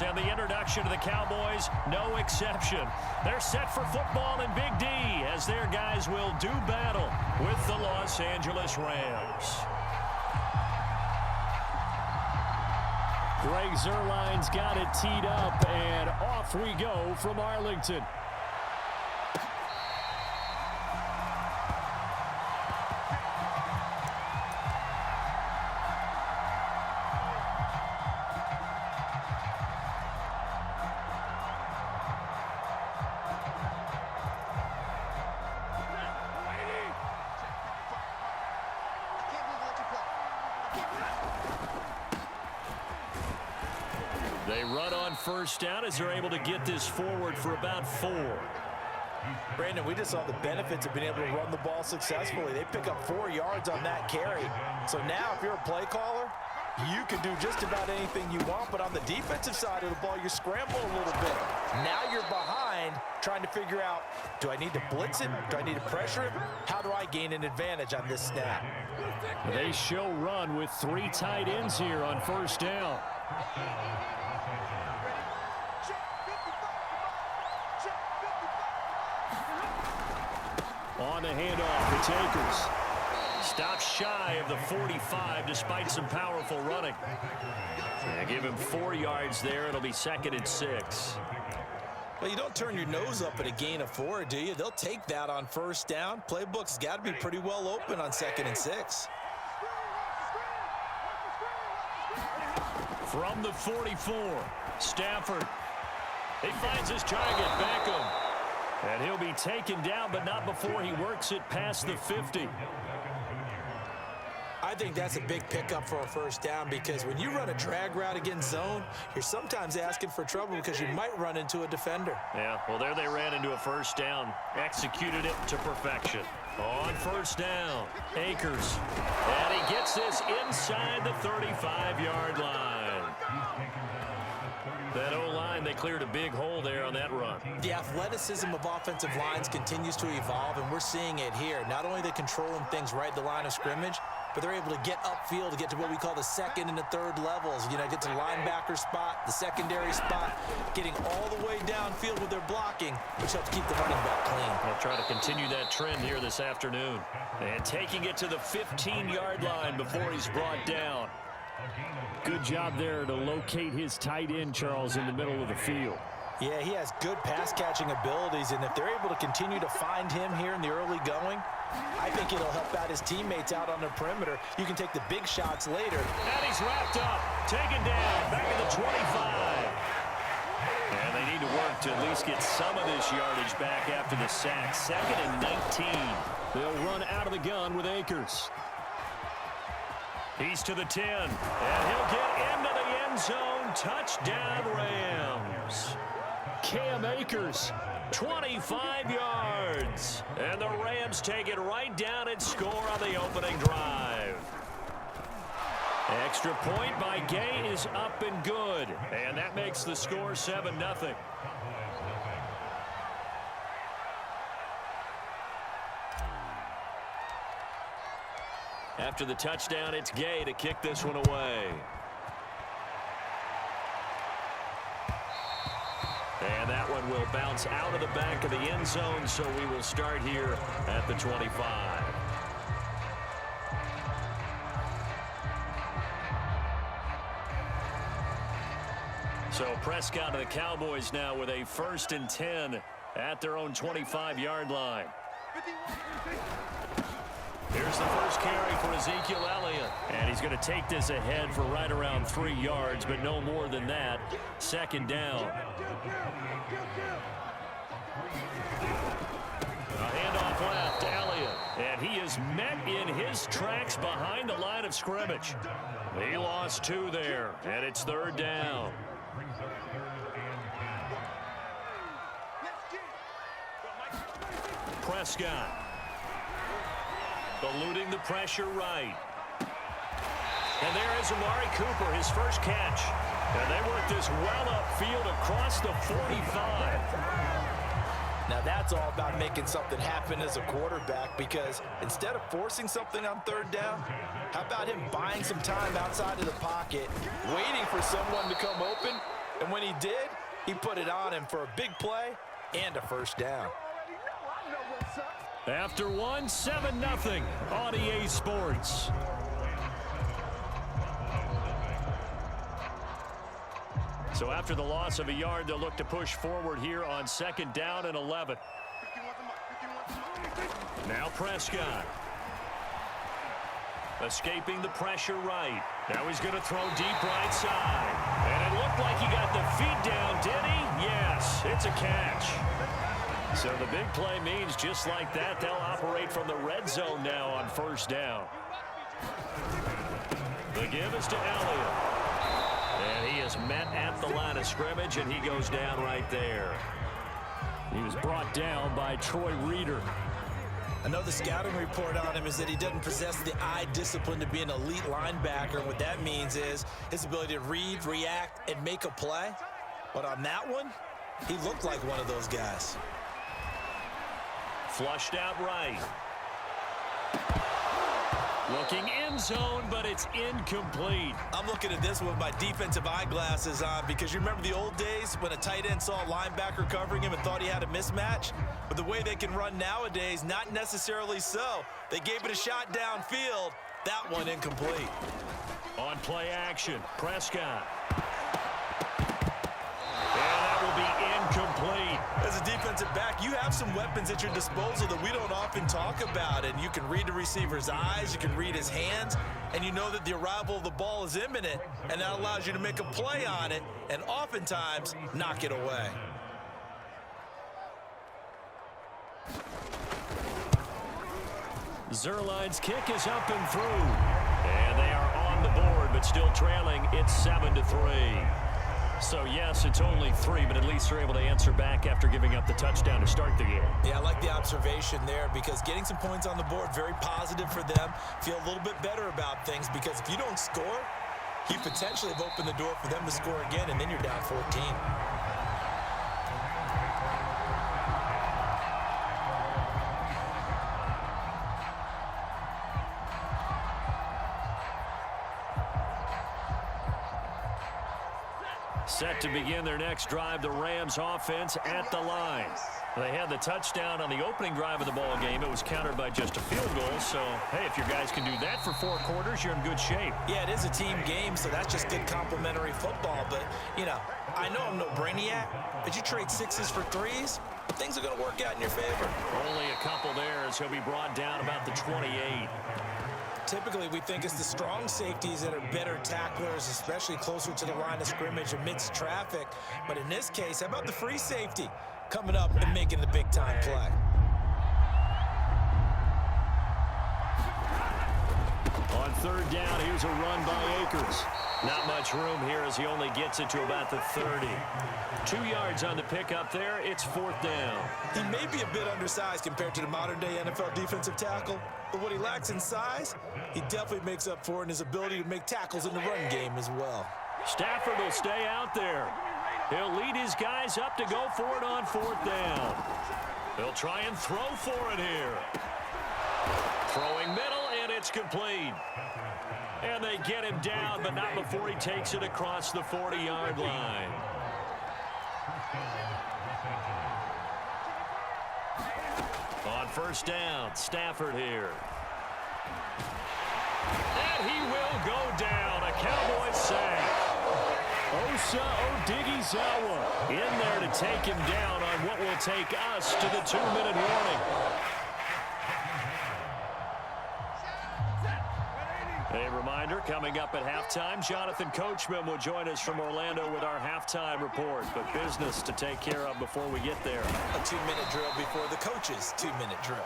Yes, and the introduction to the Cowboys, no exception. They're set for football in Big D as their guys will do battle with the Los Angeles Rams. Greg Zuerlein's got it teed up, and off we go from Arlington. They run on first down as they're able to get this forward for about 4. Brandon, we just saw the benefits of being able to run the ball successfully. They pick up 4 yards on that carry. So now if you're a play caller, you can do just about anything you want. But on the defensive side of the ball, you scramble a little bit. Now you're behind trying to figure out, do I need to blitz him? Do I need to pressure him? How do I gain an advantage on this snap? They show run with 3 tight ends here on first down. On the handoff, it's Akers. Stops shy of the 45 despite some powerful running. Yeah, give him 4 yards there. It'll be 2nd and 6. Well, you don't turn your nose up at a gain of 4, do you? They'll take that on first down. Playbook's got to be pretty well open on 2nd and 6. From the 44, Stafford. He finds his target, Beckham. And he'll be taken down, but not before he works it past the 50. I think that's a big pickup for a first down because when you run a drag route against zone, you're sometimes asking for trouble because you might run into a defender. Yeah, well, there they ran into a first down. Executed it to perfection. On first down, Akers. And he gets this inside the 35-yard line. That O-line, they cleared a big hole there on that run. The athleticism of offensive lines continues to evolve, and we're seeing it here. Not only are they controlling things right at the line of scrimmage, but they're able to get upfield to get to what we call the 2nd and the 3rd levels. You know, get to the linebacker spot, the secondary spot, getting all the way downfield with their blocking, which helps keep the running back clean. They'll try to continue that trend here this afternoon. And taking it to the 15-yard line before he's brought down. Good job there to locate his tight end, Charles, in the middle of the field. Yeah, he has good pass-catching abilities, and if they're able to continue to find him here in the early going, I think it'll help out his teammates out on the perimeter. You can take the big shots later. And he's wrapped up, taken down, back at the 25. And they need to work to at least get some of this yardage back after the sack. 2nd and 19. They'll run out of the gun with Akers. He's to the 10, and he'll get into the end zone. Touchdown, Rams. Cam Akers, 25 yards. And the Rams take it right down and score on the opening drive. Extra point by Gay is up and good. And that makes the score 7-0. After the touchdown, it's Gay to kick this one away. And that one will bounce out of the back of the end zone, so we will start here at the 25. So Prescott and the Cowboys now with a 1st and 10 at their own 25-yard line. Here's the first carry for Ezekiel Elliott. And he's going to take this ahead for right around 3 yards, but no more than that. 2nd down. A handoff left, Elliott. And he is met in his tracks behind the line of scrimmage. He lost 2 there, and it's 3rd down. Prescott. Eluding the pressure right. And there is Amari Cooper, his first catch. And they work this well upfield across the 45. Now that's all about making something happen as a quarterback, because instead of forcing something on 3rd down, how about him buying some time outside of the pocket, waiting for someone to come open, And when he did, he put it on him for a big play and a first down. After one, 7-0 on EA Sports. So after the loss of a yard, they'll look to push forward here on 2nd down and 11. Now Prescott. Escaping the pressure right. Now he's going to throw deep right side. And it looked like he got the feet down, did he? Yes, it's a catch. So the big play means just like that, they'll operate from the red zone now on 1st down. The give is to Elliott. And he is met at the line of scrimmage, and he goes down right there. He was brought down by Troy Reeder. I know the scouting report on him is that he doesn't possess the eye discipline to be an elite linebacker. And what that means is his ability to read, react, and make a play. But on that one, he looked like one of those guys. Flushed out right. Looking end zone, but it's incomplete. I'm looking at this with my defensive eyeglasses on because you remember the old days when a tight end saw a linebacker covering him and thought he had a mismatch? But the way they can run nowadays, not necessarily so. They gave it a shot downfield. That one incomplete. On play action, Prescott. And that will be incomplete. As a defensive back, you have some weapons at your disposal that we don't often talk about. And you can read the receiver's eyes, you can read his hands, and you know that the arrival of the ball is imminent, and that allows you to make a play on it and oftentimes knock it away. Zerline's kick is up and through. And they are on the board, but still trailing. It's 7-3. So, yes, it's only 3, but at least they're able to answer back after giving up the touchdown to start the game. Yeah, I like the observation there because getting some points on the board, very positive for them. Feel a little bit better about things because if you don't score, you potentially have opened the door for them to score again, and then you're down 14. Set to begin their next drive, the Rams offense at the line. They had the touchdown on the opening drive of the ball game. It was countered by just a field goal. So, hey, if your guys can do that for 4 quarters, you're in good shape. Yeah, it is a team game, so that's just good complimentary football. But, you know, I know I'm no brainiac, but you trade 6s for 3s, things are going to work out in your favor. Only a couple there as he'll be brought down about the 28. Typically, we think it's the strong safeties that are better tacklers, especially closer to the line of scrimmage amidst traffic. But in this case, how about the free safety coming up and making the big-time play? On 3rd down, here's a run by Akers. Not much room here as he only gets it to about the 30. 2 yards on the pickup there. It's 4th down. He may be a bit undersized compared to the modern-day NFL defensive tackle, but what he lacks in size, he definitely makes up for in his ability to make tackles in the run game as well. Stafford will stay out there. He'll lead his guys up to go for it on 4th down. He'll try and throw for it here. Throwing middle, and it's complete. And they get him down, but not before he takes it across the 40-yard line. On 1st down, Stafford here. And he will go down. A Cowboys sack. Osa Odighizuwa in there to take him down on what will take us to the 2-minute warning. A reminder, coming up at halftime, Jonathan Coachman will join us from Orlando with our halftime report. But business to take care of before we get there. A 2-minute drill before the coach's 2-minute drill.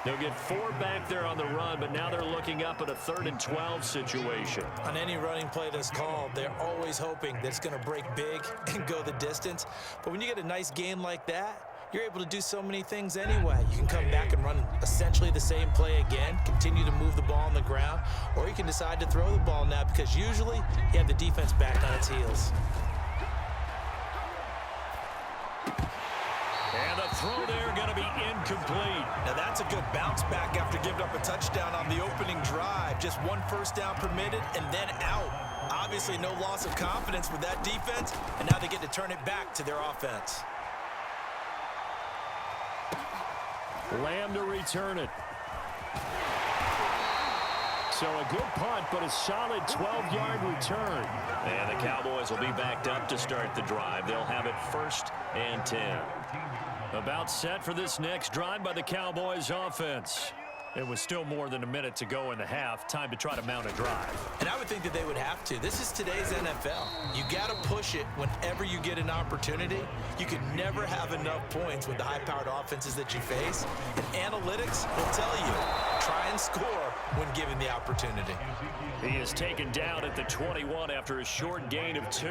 They'll get 4 back there on the run, but now they're looking up at a 3rd and 12 situation. On any running play that's called, they're always hoping that it's going to break big and go the distance. But when you get a nice game like that, you're able to do so many things anyway. You can come back and run essentially the same play again, continue to move the ball on the ground, or you can decide to throw the ball now because usually you have the defense back on its heels. And the throw there going to be incomplete. Now that's a good bounce back after giving up a touchdown on the opening drive. Just 1 first down permitted and then out. Obviously, no loss of confidence with that defense, and now they get to turn it back to their offense. Lamb to return it. So a good punt, but a solid 12-yard return. And the Cowboys will be backed up to start the drive. They'll have it 1st and 10. About set for this next drive by the Cowboys offense. It was still more than a minute to go in the half. Time to try to mount a drive. And I would think that they would have to. This is today's NFL. You got to push it whenever you get an opportunity. You can never have enough points with the high-powered offenses that you face. And analytics will tell you, try and score when given the opportunity. He is taken down at the 21 after a short gain of 2.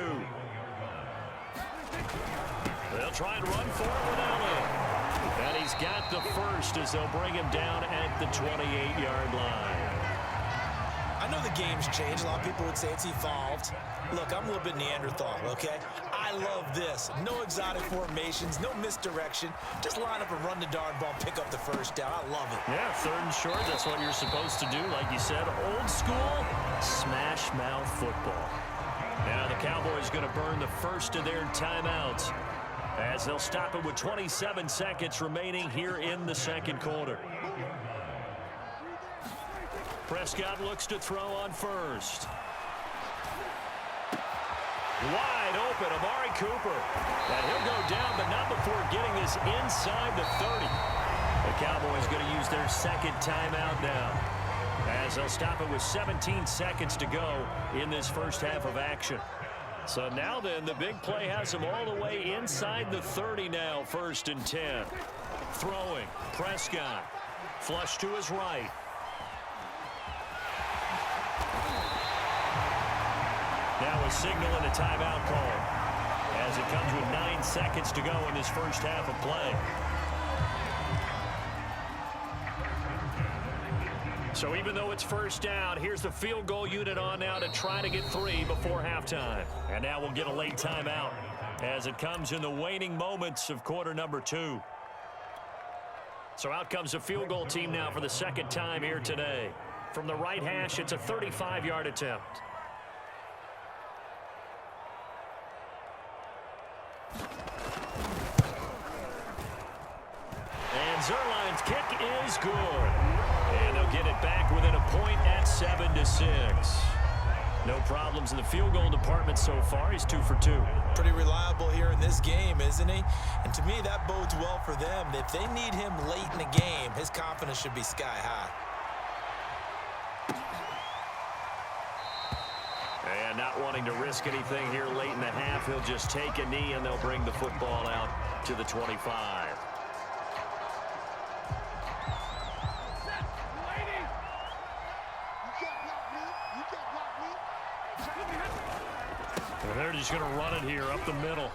They'll try and run for it without him. And he's got the first as they'll bring him down at the 28-yard line. I know the game's changed. A lot of people would say it's evolved. Look, I'm a little bit Neanderthal, okay? I love this. No exotic formations, no misdirection. Just line up and run the darn ball, pick up the first down. I love it. Yeah, 3rd and short, that's what you're supposed to do. Like you said, old school, smash mouth football. Now the Cowboys going to burn the first of their timeouts, as they'll stop it with 27 seconds remaining here in the second quarter. Prescott looks to throw on first. Wide open, Amari Cooper. And he'll go down, but not before getting this inside the 30. The Cowboys going to use their second timeout now, as they'll stop it with 17 seconds to go in this first half of action. So now then, the big play has him all the way inside the 30 now, 1st and 10. Throwing, Prescott. Flush to his right. Now a signal and a timeout call, as it comes with 9 seconds to go in this first half of play. So even though it's 1st down, here's the field goal unit on now to try to get 3 before halftime. And now we'll get a late timeout as it comes in the waning moments of quarter number 2. So out comes the field goal team now for the 2nd time here today. From the right hash, it's a 35-yard attempt. And Zerline's kick is good. And they'll get it back within a point at 7-6. No problems in the field goal department so far. He's 2 for 2. Pretty reliable here in this game, isn't he? And to me, that bodes well for them. If they need him late in the game, his confidence should be sky high. And not wanting to risk anything here late in the half, he'll just take a knee, and they'll bring the football out to the 25. And they're just going to run it here up the middle.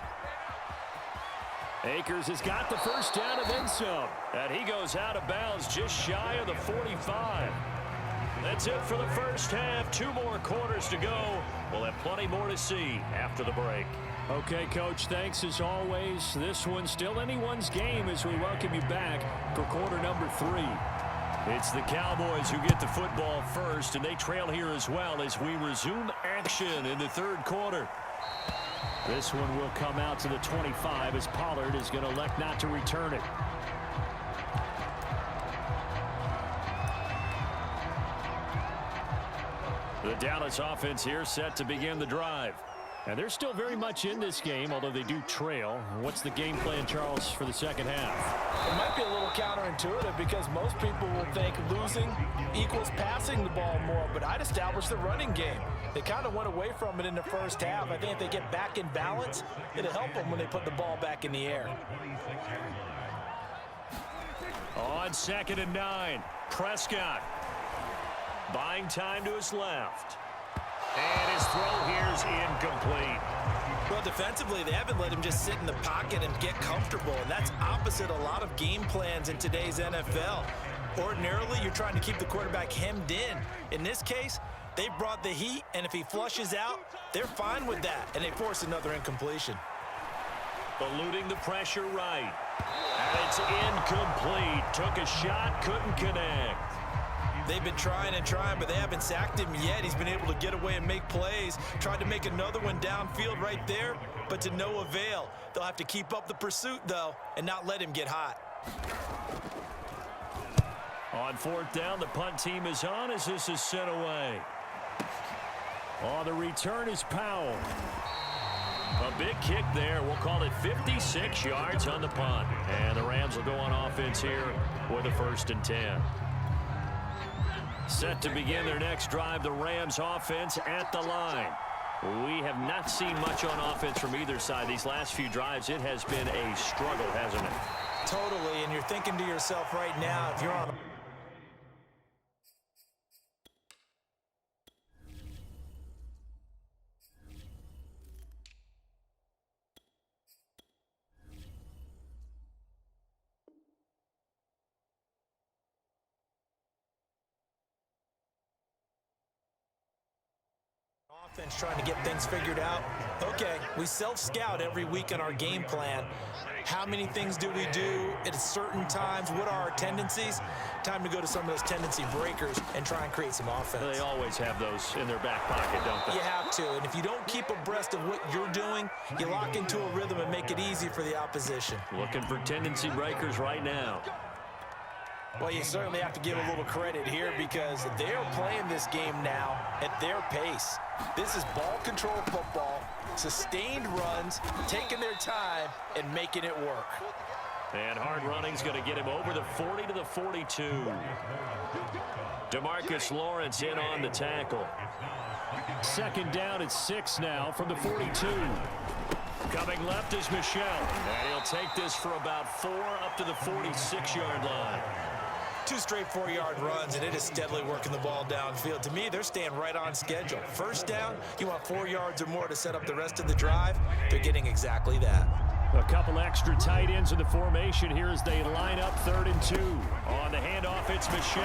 Akers has got the first down and then some. And he goes out of bounds just shy of the 45. That's it for the first half. 2 more quarters to go. We'll have plenty more to see after the break. Okay, Coach, thanks as always. This one's still anyone's game as we welcome you back for quarter number 3. It's the Cowboys who get the football first, and they trail here as well as we resume action in the 3rd quarter. This one will come out to the 25 as Pollard is going to elect not to return it. The Dallas offense here set to begin the drive. And they're still very much in this game, although they do trail. What's the game plan, Charles, for the second half? It might be a little counterintuitive because most people will think losing equals passing the ball more, but I'd establish the running game. They kind of went away from it in the first half. I think if they get back in balance, it'll help them when they put the ball back in the air. On 2nd and 9, Prescott buying time to his left. And his throw here is incomplete. Well, defensively, they haven't let him just sit in the pocket and get comfortable, and that's opposite a lot of game plans in today's NFL. Ordinarily, you're trying to keep the quarterback hemmed in. In this case, they brought the heat, and if he flushes out, they're fine with that, and they force another incompletion. Eluding the pressure right. And it's incomplete. Took a shot, couldn't connect. They've been trying and trying, but they haven't sacked him yet. He's been able to get away and make plays. Tried to make another one downfield right there, but to no avail. They'll have to keep up the pursuit, though, and not let him get hot. On fourth down, the punt team is on as this is sent away. On the return is Powell. A big kick there. We'll call it 56 yards on the punt. And the Rams will go on offense here with a 1st and 10. Set to begin their next drive, the Rams offense at the line. We have not seen much on offense from either side. These last few drives, it has been a struggle, hasn't it? Totally, and you're thinking to yourself right now, if you're on offense trying to get things figured out. Okay, we self-scout every week in our game plan. How many things do we do at certain times? What are our tendencies? Time to go to some of those tendency breakers and try and create some offense. They always have those in their back pocket, don't they? You have to, and if you don't keep abreast of what you're doing, you lock into a rhythm and make it easy for the opposition. Looking for tendency breakers right now. Well, you certainly have to give a little credit here because they're playing this game now at their pace. This is ball control football, sustained runs, taking their time, and making it work. And hard running's going to get him over the 40 to the 42. DeMarcus Lawrence in on the tackle. 2nd down at 6 now from the 42. Coming left is Michel. And he'll take this for about 4 up to the 46-yard line. 2 straight 4-yard runs, and it is steadily working the ball downfield. To me, they're staying right on schedule. 1st down, you want 4 yards or more to set up the rest of the drive. They're getting exactly that. A couple extra tight ends in the formation here as they line up 3rd and 2. On the handoff, it's Michel.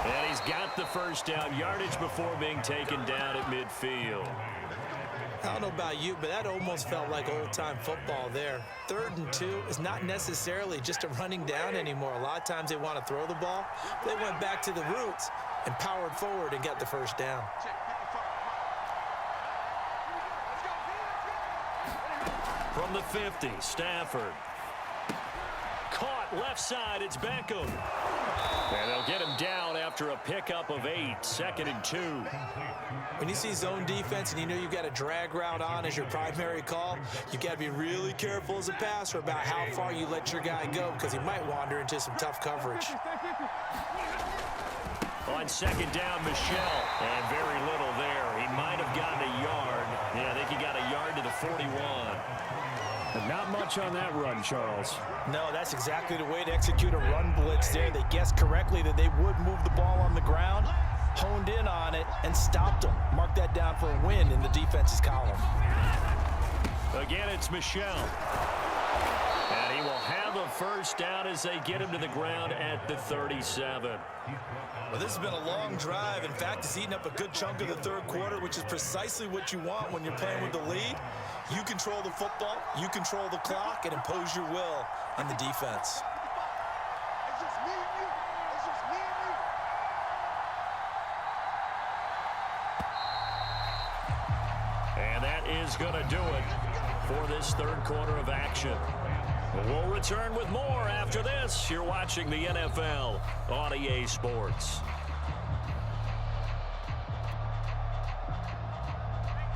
And he's got the 1st down yardage before being taken down at midfield. I don't know about you, but that almost felt like old-time football there. 3rd and 2 is not necessarily just a running down anymore. A lot of times they want to throw the ball. They went back to the roots and powered forward and got the 1st down. From the 50, Stafford. Caught left side, it's Beckham. And they'll get him down after a pickup of 8, 2nd and 2. When you see zone defense and you know you've got a drag route on as your primary call, you've got to be really careful as a passer about how far you let your guy go because he might wander into some tough coverage. On 2nd down, Michel. And very little there. He might have gotten a yard. Yeah, I think he got a yard to the 41. And not much on that run, Charles. No, that's exactly the way to execute a run blitz there. They guessed correctly that they would move the ball on the ground, honed in on it, and stopped them. Mark that down for a win in the defense's column. Again, it's Michel. And he will have a 1st down as they get him to the ground at the 37. Well, this has been a long drive. In fact, it's eaten up a good chunk of the 3rd quarter, which is precisely what you want when you're playing with the lead. You control the football, you control the clock, and impose your will on the defense. And that is going to do it for this 3rd quarter of action. We'll return with more after this. You're watching the NFL on EA Sports.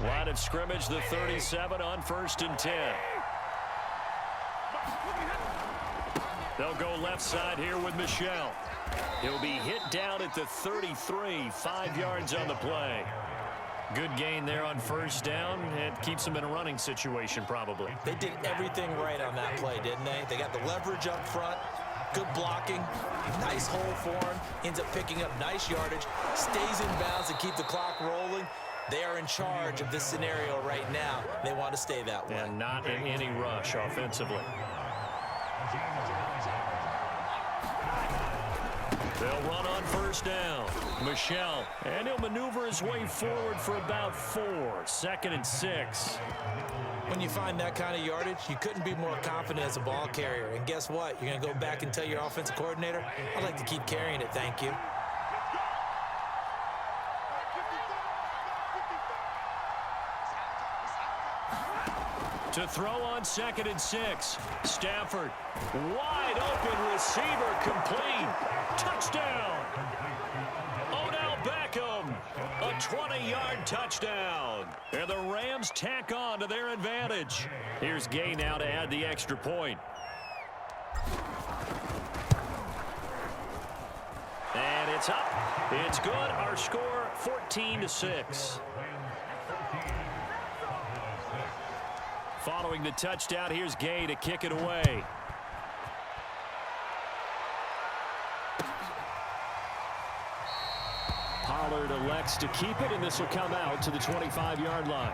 Line of scrimmage, the 37 on 1st and 10. They'll go left side here with Michel. He'll be hit down at the 33, 5 yards on the play. Good gain there on 1st down. It keeps them in a running situation probably. They did everything right on that play, didn't they? They got the leverage up front, good blocking, nice hole for him, ends up picking up nice yardage, stays in bounds to keep the clock rolling. They are in charge of this scenario right now. They want to stay that way. And not in any rush offensively. They'll run on 1st down. Michel, and he'll maneuver his way forward for about 4, 2nd and 6. When you find that kind of yardage, you couldn't be more confident as a ball carrier. And guess what? You're going to go back and tell your offensive coordinator, I'd like to keep carrying it, thank you. To throw on 2nd and 6. Stafford, wide open receiver, complete. Touchdown. Odell Beckham, a 20-yard touchdown. And the Rams tack on to their advantage. Here's Gay now to add the extra point. And it's up. It's good. Our score, 14-6. Following the touchdown, here's Gay to kick it away. Pollard elects to keep it, and this will come out to the 25-yard line.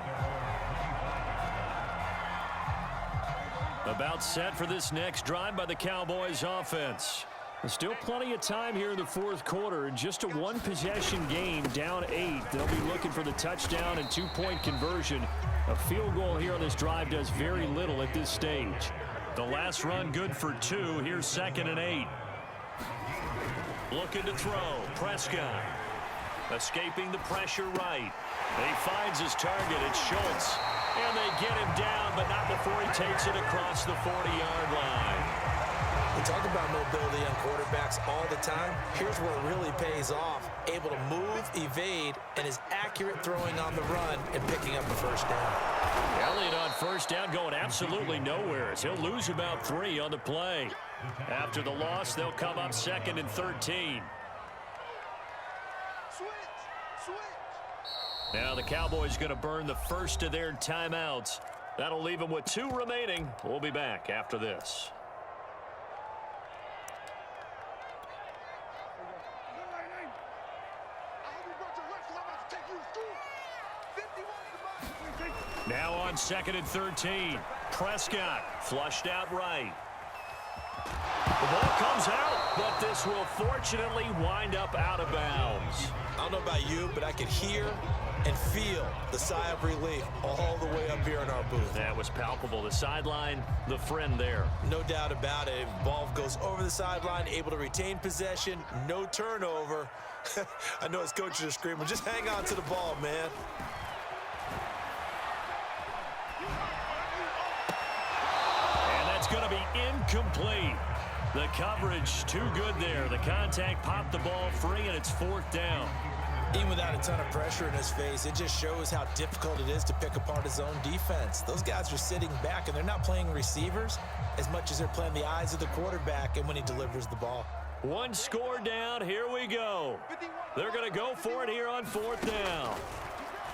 About set for this next drive by the Cowboys offense. Still plenty of time here in the fourth quarter, and just a one-possession game, down 8. They'll be looking for the touchdown and two-point conversion. A field goal here on this drive does very little at this stage. The last run good for 2. Here's 2nd and 8. Looking to throw. Prescott. Escaping the pressure right. He finds his target. It's Schultz. And they get him down, but not before he takes it across the 40-yard line. We talk about mobility on quarterbacks all the time. Here's where it really pays off. Able to move, evade, and is accurate throwing on the run and picking up the first down. Elliott on first down going absolutely nowhere as he'll lose about 3 on the play. After the loss, they'll come up 2nd and 13. Now the Cowboys going to burn the first of their timeouts. That'll leave them with 2 remaining. We'll be back after this. Now on 2nd and 13. Prescott flushed out right. The ball comes out, but this will fortunately wind up out of bounds. I don't know about you, but I could hear and feel the sigh of relief all the way up here in our booth. That was palpable. The sideline, the friend there. No doubt about it. Ball goes over the sideline, able to retain possession, no turnover. I know his coaches are screaming, just hang on to the ball, man. And that's going to be incomplete. The coverage too good there. The contact popped the ball free, and it's 4th down. Even without a ton of pressure in his face, it just shows how difficult it is to pick apart his own defense. Those guys are sitting back, and they're not playing receivers as much as they're playing the eyes of the quarterback and when he delivers the ball. 1 score down. Here we go. They're going to go for it here on 4th down.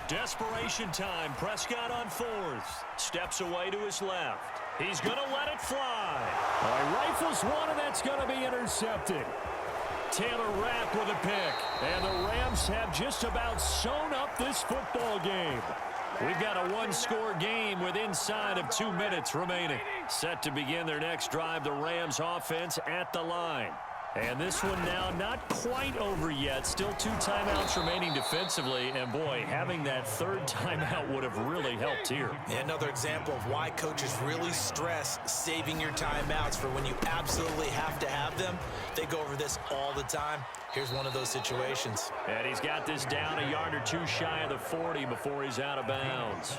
Desperation time. Prescott on 4th. Steps away to his left. He's going to let it fly. Rifles one, and that's going to be intercepted. Taylor Rapp with a pick. And the Rams have just about sewn up this football game. We've got a 1-score game with inside of 2 minutes remaining. Set to begin their next drive, the Rams offense at the line. And this one now not quite over yet. Still 2 timeouts remaining defensively. And, boy, having that 3rd timeout would have really helped here. Another example of why coaches really stress saving your timeouts for when you absolutely have to have them. They go over this all the time. Here's one of those situations. And he's got this down a yard or 2 shy of the 40 before he's out of bounds.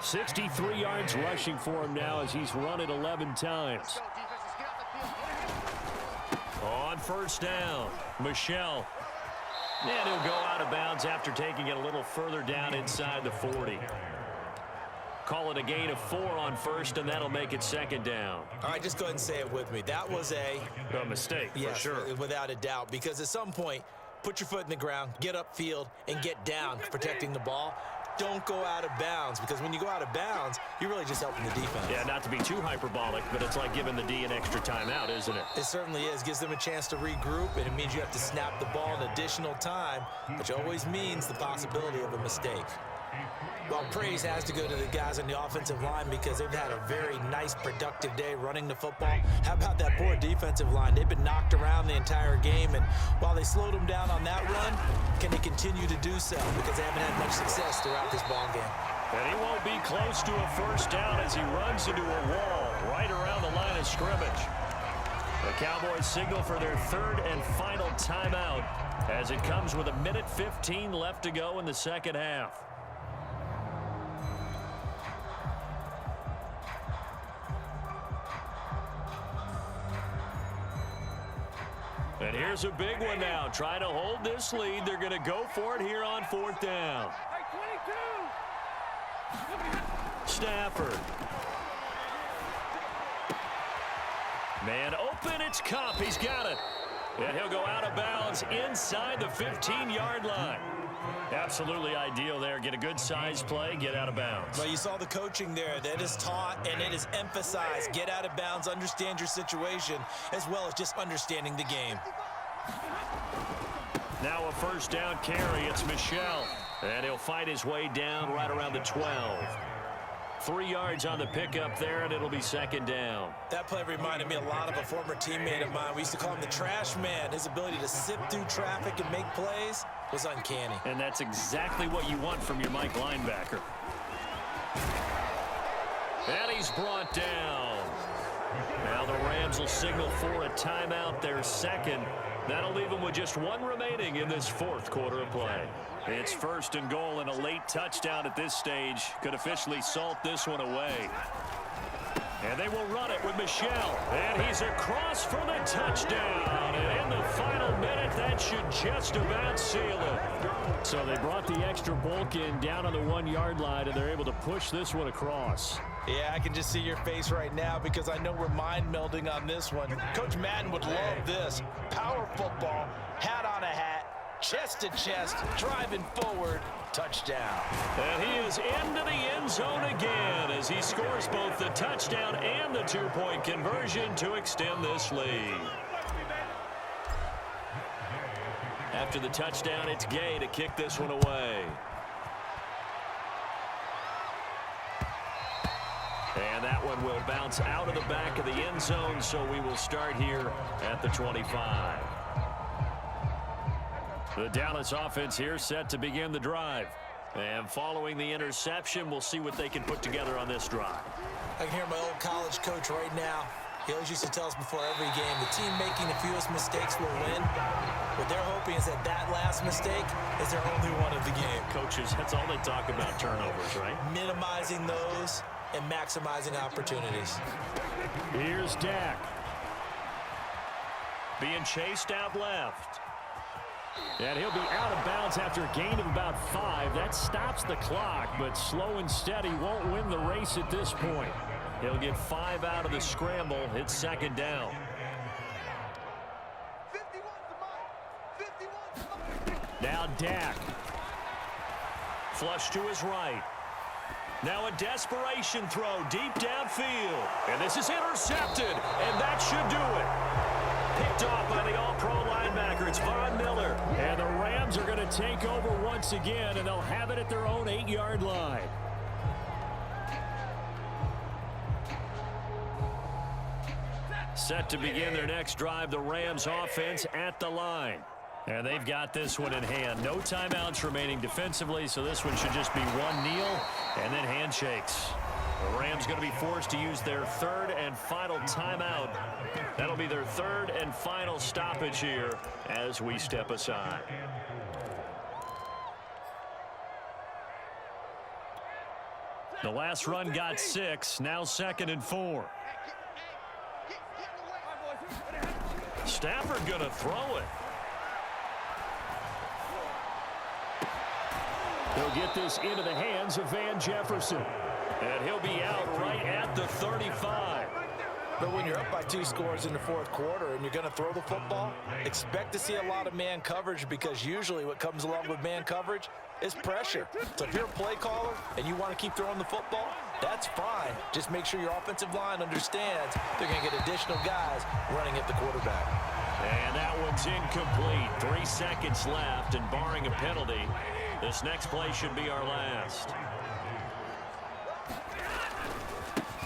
63 yards rushing for him now as he's run it 11 times. On 1st down, Michel. And he'll go out of bounds after taking it a little further down inside the 40. Call it a gain of 4 on 1st, and that'll make it 2nd down. All right, just go ahead and say it with me. That was a mistake, yes, for sure. Without a doubt, because at some point, put your foot in the ground, get upfield, and get down protecting the ball. Don't go out of bounds, because when you go out of bounds, you're really just helping the defense. Yeah, not to be too hyperbolic, but it's like giving the D an extra timeout, isn't it? It certainly is. Gives them a chance to regroup, and it means you have to snap the ball in additional time, which always means the possibility of a mistake. Well, praise has to go to the guys on the offensive line because they've had a very nice, productive day running the football. How about that poor defensive line? They've been knocked around the entire game, and while they slowed them down on that run, can they continue to do so? Because they haven't had much success throughout this ball game. And he won't be close to a 1st down as he runs into a wall right around the line of scrimmage. The Cowboys signal for their 3rd and final timeout as it comes with 1:15 left to go in the 2nd half. And here's a big one now. Trying to hold this lead. They're going to go for it here on 4th down. Stafford. Man open, it's Cup. He's got it. And he'll go out of bounds inside the 15-yard line. Absolutely ideal there. Get a good size play, get out of bounds. Well, you saw the coaching there. That is taught and it is emphasized. Get out of bounds, understand your situation, as well as just understanding the game. Now a 1st down carry. It's Michel. And he'll fight his way down right around the 12. 3 yards on the pickup there, and it'll be 2nd down. That play reminded me a lot of a former teammate of mine. We used to call him the trash man. His ability to sift through traffic and make plays was uncanny. And that's exactly what you want from your Mike linebacker. And he's brought down. Now the Rams will signal for a timeout, their 2nd. That'll leave them with just 1 remaining in this 4th quarter of play. It's 1st and goal, and a late touchdown at this stage could officially salt this one away. And they will run it with Michel. And he's across for the touchdown. And in the final minute, that should just about seal it. So they brought the extra bulk in down on the 1-yard line, and they're able to push this one across. Yeah, I can just see your face right now because I know we're mind melding on this one. Coach Madden would love this. Power football, hat on a hat, chest to chest, driving forward, touchdown. And he is into the end zone again as he scores both the touchdown and the 2-point conversion to extend this lead. After the touchdown, it's Gay to kick this one away. And that one will bounce out of the back of the end zone, so we will start here at the 25. The Dallas offense here set to begin the drive. And following the interception, we'll see what they can put together on this drive. I can hear my old college coach right now. He always used to tell us before every game, the team making the fewest mistakes will win. What they're hoping is that that last mistake is their only one of the game. Coaches, that's all they talk about, turnovers, right? Minimizing those and maximizing opportunities. Here's Dak. Being chased out left. And he'll be out of bounds after a gain of about 5. That stops the clock, but slow and steady won't win the race at this point. He'll get 5 out of the scramble. It's 2nd down. Now Dak. Flush to his right. Now a desperation throw deep downfield. And this is intercepted, and that should do it. Picked off by the all-pro linebacker. It's Von Miller. And the Rams are going to take over once again, and they'll have it at their own 8-yard line. Set to begin their next drive, the Rams offense at the line. And they've got this one in hand. No timeouts remaining defensively, so this one should just be one kneel and then handshakes. The Rams going to be forced to use their 3rd and final timeout. That'll be their 3rd and final stoppage here as we step aside. The last run got 6, now 2nd and 4. Stafford going to throw it. He'll get this into the hands of Van Jefferson. And he'll be out right at the 35. But when you're up by 2 scores in the 4th quarter and you're going to throw the football, expect to see a lot of man coverage because usually what comes along with man coverage is pressure. So if you're a play caller and you want to keep throwing the football, that's fine. Just make sure your offensive line understands they're going to get additional guys running at the quarterback. And that one's incomplete. 3 seconds left, and barring a penalty, this next play should be our last.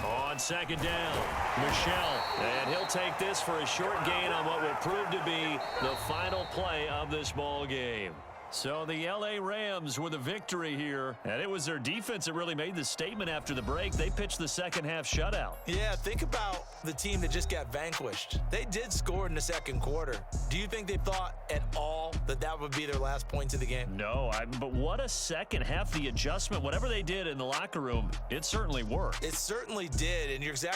On 2nd down, Michel. And he'll take this for a short gain on what will prove to be the final play of this ball game. So the L.A. Rams with a victory here, and it was their defense that really made the statement after the break. They pitched the second half shutout. Yeah, think about the team that just got vanquished. They did score in the 2nd quarter. Do you think they thought at all that that would be their last points of the game? No, but what a second half. The adjustment, whatever they did in the locker room, it certainly worked. It certainly did, and you're exactly